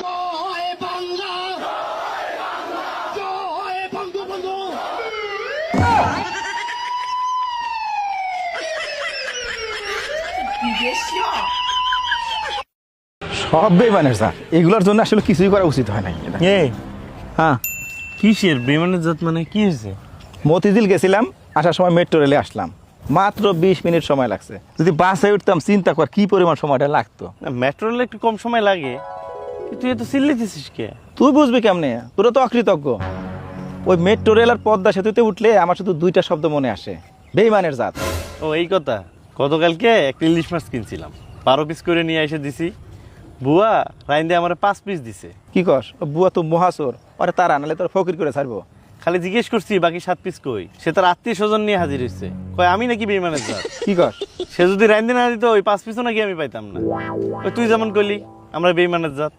জয় বাংলা, জয় বঙ্গবন্ধু। সব বেইমানের জাত, এগুলোর জন্য আসলে কিছুই করা উচিত হয় নাই। হ্যাঁ, কিসের বিমানের জাত মানে কি হয়েছে? মতিঝিল গেছিলাম, আসার সময় মেট্রো রেলে আসলাম, মাত্র 20 মিনিট সময় লাগছে। যদি বাসে উঠতাম চিন্তা কর কি পরিমাণ সময়টা লাগতো। মেট্রো রেলে একটু কম সময় লাগে, তুই এত চিল্লাইতেছিস কে? তুই বুঝবি কেমনে, তোরা তো অকৃতজ্ঞ। ওই মেট্রো রেল আর পদ্মা সেতুতে উঠলে আমার শুধু দুইটা শব্দ মনে আসে, বেইমানের জাত। ও এই কথা, গতকালকে একটা ইলিশ মাছ কিনছিলাম, 12 পিস করে নিয়ে এসে দিছি। বুয়া রাইন্দে আমার 5 পিস দিছে। কি কস, ও বুয়া তো মহাচোর, আরে তারা নালে তোর ফকির করে ছাড়বো। খালি জিজ্ঞেস করছি বাকি 7 পিস কই, সে তার আত্মীয় স্বজন নিয়ে হাজির হয়েছে। কয় আমি নাকি বেইমানের জাত। কি কস? সে যদি রাইন্দে না দিত ওই 5 পিসও নাকি আমি পাইতাম না। ওই তুই যেমন কইলি আমরা বেইমানের জাত।